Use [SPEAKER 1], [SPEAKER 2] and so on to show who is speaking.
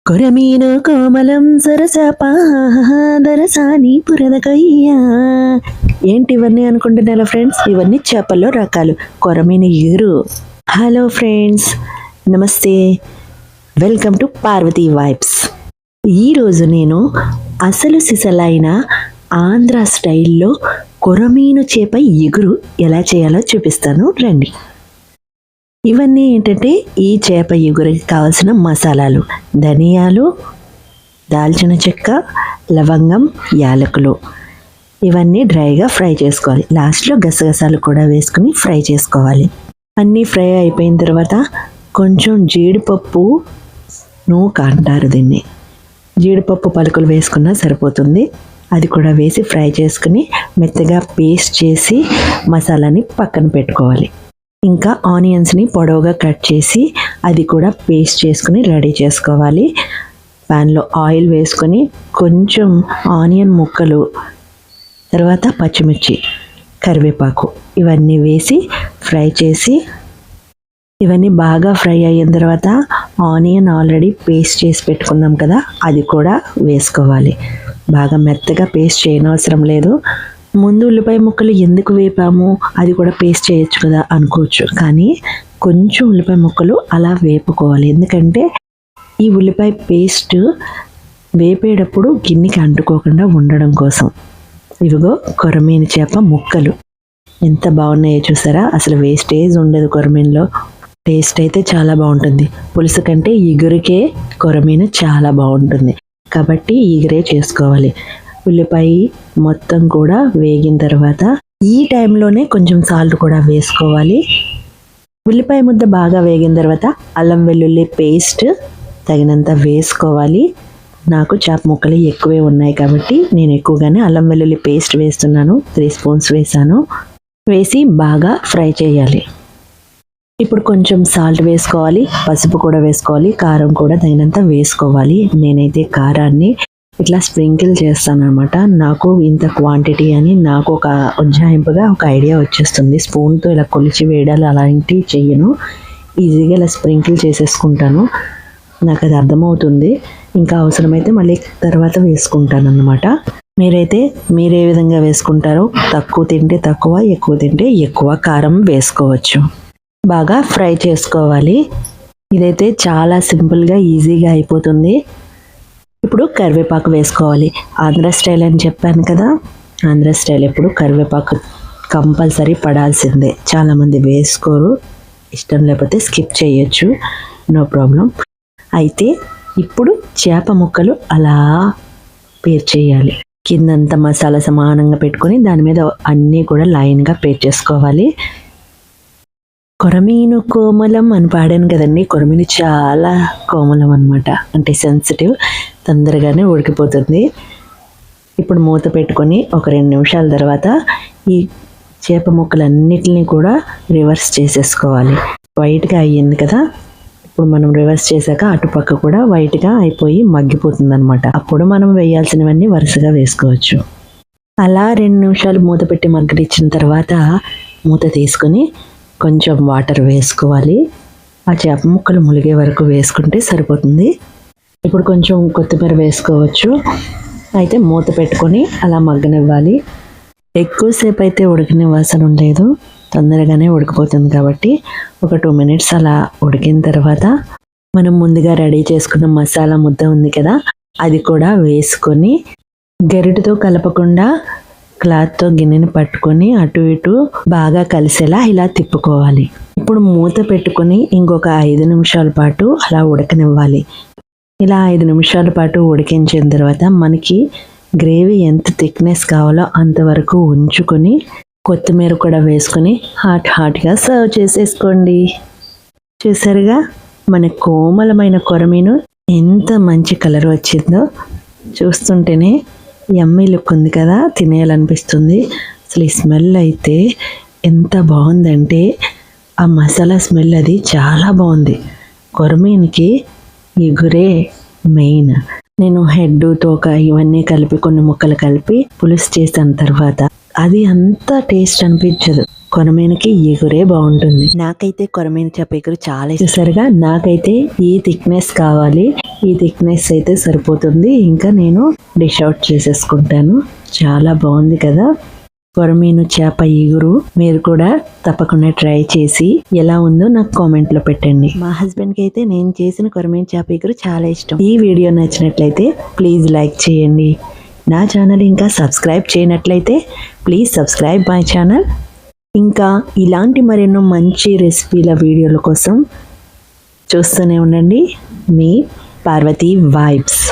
[SPEAKER 1] కొరమీను కోమలం సరసపాదరసాని పురదకయ్యా. ఏంటి ఇవన్నీ అనుకుంటున్నారా ఫ్రెండ్స్? ఇవన్నీ చేపల్లో రకాలు. కొరమీను ఎగురు. హలో ఫ్రెండ్స్, నమస్తే, వెల్కమ్ టు పార్వతీ వైబ్స్. ఈరోజు నేను అసలు సిసలైన ఆంధ్ర స్టైల్లో కొరమీను చేప ఎగురు ఎలా చేయాలో చూపిస్తాను రండి. ఇవన్నీ ఏంటంటే ఈ చేప ఎగురికి కావాల్సిన మసాలాలు: ధనియాలు, దాల్చిన చెక్క, లవంగం, యాలకులు. ఇవన్నీ డ్రైగా ఫ్రై చేసుకోవాలి. లాస్ట్లో గసగసాలు కూడా వేసుకుని ఫ్రై చేసుకోవాలి. అన్నీ ఫ్రై అయిపోయిన తర్వాత కొంచెం జీడిపప్పు నూక అంటారు దీన్ని, జీడిపప్పు పలుకులు వేసుకున్నా సరిపోతుంది. అది కూడా వేసి ఫ్రై చేసుకుని మెత్తగా పేస్ట్ చేసి మసాలాని పక్కన పెట్టుకోవాలి. ఇంకా ఆనియన్స్ని పొడవుగా కట్ చేసి అది కూడా పేస్ట్ చేసుకుని రెడీ చేసుకోవాలి. ప్యాన్లో ఆయిల్ వేసుకొని కొంచెం ఆనియన్ ముక్కలు, తర్వాత పచ్చిమిర్చి, కరివేపాకు ఇవన్నీ వేసి ఫ్రై చేసి, ఇవన్నీ బాగా ఫ్రై అయిన తర్వాత ఆనియన్ ఆల్రెడీ పేస్ట్ చేసి పెట్టుకున్నాం కదా, అది కూడా వేసుకోవాలి. బాగా మెత్తగా పేస్ట్ చేయనవసరం లేదు. ముందు ఉల్లిపాయ ముక్కలు ఎందుకు వేపాము, అది కూడా పేస్ట్ చేయొచ్చు కదా అనుకోవచ్చు, కానీ కొంచెం ఉల్లిపాయ ముక్కలు అలా వేపుకోవాలి. ఎందుకంటే ఈ ఉల్లిపాయ పేస్ట్ వేపేటప్పుడు గిన్నెకి అంటుకోకుండా ఉండడం కోసం. ఇవిగో కొరమీను చేప ముక్కలు ఎంత బాగున్నాయో చూసారా? అసలు వేస్టేజ్ ఉండదు కొరమీనులో. టేస్ట్ అయితే చాలా బాగుంటుంది. పులుసు కంటే ఇగురికే కొరమీను చాలా బాగుంటుంది కాబట్టి ఇగురే చేసుకోవాలి. ఉల్లిపాయ మొత్తం కూడా వేగిన తర్వాత ఈ టైంలోనే కొంచెం సాల్ట్ కూడా వేసుకోవాలి. ఉల్లిపాయ ముద్ద బాగా వేగిన తర్వాత అల్లం వెల్లుల్లి పేస్ట్ తగినంత వేసుకోవాలి. నాకు చేప ముక్కలు ఎక్కువే ఉన్నాయి కాబట్టి నేను ఎక్కువగానే అల్లం వెల్లుల్లి పేస్ట్ వేస్తున్నాను. 3 స్పూన్స్ వేసాను. వేసి బాగా ఫ్రై చేయాలి. ఇప్పుడు కొంచెం సాల్ట్ వేసుకోవాలి, పసుపు కూడా వేసుకోవాలి, కారం కూడా తగినంత వేసుకోవాలి. నేనైతే కారాన్ని ఇట్లా స్ప్రింకిల్ చేస్తాను అనమాట. నాకు ఇంత క్వాంటిటీ అని నాకు ఒక ఉజ్జాయింపుగా ఒక ఐడియా వచ్చేస్తుంది. స్పూన్తో ఇలా కొలిచి వేయడాలు అలాంటివి చెయ్యను. ఈజీగా ఇలా స్ప్రింకిల్ చేసేసుకుంటాను. నాకు అది అర్థమవుతుంది. ఇంకా అవసరమైతే మళ్ళీ తర్వాత వేసుకుంటాను అన్నమాట. మీరే విధంగా వేసుకుంటారో, తక్కువ తింటే తక్కువ, ఎక్కువ తింటే ఎక్కువ కారం వేసుకోవచ్చు. బాగా ఫ్రై చేసుకోవాలి. ఇదైతే చాలా సింపుల్గా ఈజీగా అయిపోతుంది. ఇప్పుడు కరివేపాకు వేసుకోవాలి. ఆంధ్ర స్టైల్ అని చెప్పాను కదా, ఆంధ్ర స్టైల్ ఎప్పుడు కరివేపాకు కంపల్సరీ పడాల్సిందే. చాలామంది వేసుకోరు, ఇష్టం లేకపోతే స్కిప్ చేయొచ్చు, నో ప్రాబ్లం. అయితే ఇప్పుడు చేప ముక్కలు అలా పేర్చేయాలి. కిందంతా మసాలా సమానంగా పెట్టుకొని దాని మీద అన్నీ కూడా లైన్గా పేర్చేసుకోవాలి. కొరమీను కోమలం అని పాడాను కదండి. కొరమీను చాలా కోమలం అనమాట, అంటే సెన్సిటివ్, తొందరగానే ఉడికిపోతుంది. ఇప్పుడు మూత పెట్టుకొని ఒక 2 నిమిషాల తర్వాత ఈ చేప ముక్కలన్నిటిని కూడా రివర్స్ చేసేసుకోవాలి. వైట్గా అయ్యింది కదా, ఇప్పుడు మనం రివర్స్ చేశాక అటుపక్క కూడా వైట్గా అయిపోయి మగ్గిపోతుంది అనమాట. అప్పుడు మనం వేయాల్సినవన్నీ వరుసగా వేసుకోవచ్చు. అలా 2 నిమిషాలు మూత పెట్టి మగ్గనిచ్చిన తర్వాత మూత తీసుకొని కొంచెం వాటర్ వేసుకోవాలి. ఆ చేప ముక్కలు ములిగే వరకు వేసుకుంటే సరిపోతుంది. ఇప్పుడు కొంచెం కొత్తిమీర వేసుకోవచ్చు. అయితే మూత పెట్టుకొని అలా మగ్గనివ్వాలి. ఎక్కువసేపు అయితే ఉడకనివ్వాల్సిన లేదు, తొందరగానే ఉడికిపోతుంది కాబట్టి ఒక 2 మినిట్స్ అలా ఉడికిన తర్వాత మనం ముందుగా రెడీ చేసుకున్న మసాలా ముద్ద ఉంది కదా, అది కూడా వేసుకొని గరిటెతో కలపకుండా క్లాత్తో గిన్నెని పట్టుకొని అటు ఇటు బాగా కలిసేలా ఇలా తిప్పుకోవాలి. ఇప్పుడు మూత పెట్టుకొని ఇంకొక 5 నిమిషాల పాటు అలా ఉడకనివ్వాలి. ఇలా 5 నిమిషాల పాటు ఉడికించిన తర్వాత మనకి గ్రేవీ ఎంత థిక్నెస్ కావాలో అంతవరకు ఉంచుకొని కొత్తిమీర కూడా వేసుకొని హాట్గా సర్వ్ చేసేసుకోండి. చూసారుగా మన కోమలమైన కొరమీను ఎంత మంచి కలర్ వచ్చిందో. చూస్తుంటేనే యమ్మీ లుక్ ఉంది కదా, తినేయాలనిపిస్తుంది. అసలు ఈ స్మెల్ అయితే ఎంత బాగుందంటే, ఆ మసాలా స్మెల్ అది చాలా బాగుంది. కొరమీనుకి ఇగురే మెయిన్. నేను హెడ్, తోక ఇవన్నీ కలిపి కొన్ని ముక్కలు కలిపి పులుసు చేసిన తర్వాత అది అంత టేస్ట్ అనిపించదు. కొరమీనకి ఎగురే బాగుంటుంది. నాకైతే కొరమీన చేప ఎగురు చాలా ఇష్టంగా. నాకైతే ఈ థిక్నెస్ కావాలి. ఈ థిక్నెస్ అయితే సరిపోతుంది. ఇంకా నేను డిష్ అవుట్ చేసేసుకుంటాను. చాలా బాగుంది కదా కొరమీను చేప ఎగురు. మీరు కూడా తప్పకుండా ట్రై చేసి ఎలా ఉందో నాకు కామెంట్ లో పెట్టండి. మా హస్బెండ్ కి అయితే నేను చేసిన కొరమీను చేప ఎగురు చాలా ఇష్టం. ఈ వీడియో నచ్చినట్లయితే ప్లీజ్ లైక్ చేయండి. నా ఛానల్ ఇంకా సబ్స్క్రైబ్ చేయనట్లయితే ప్లీజ్ సబ్స్క్రైబ్ మై ఛానల్. ఇంకా ఇలాంటి మరెన్నో మంచి రెసిపీల వీడియోల కోసం చూస్తూనే ఉండండి. మీ పార్వతి వైబ్స్.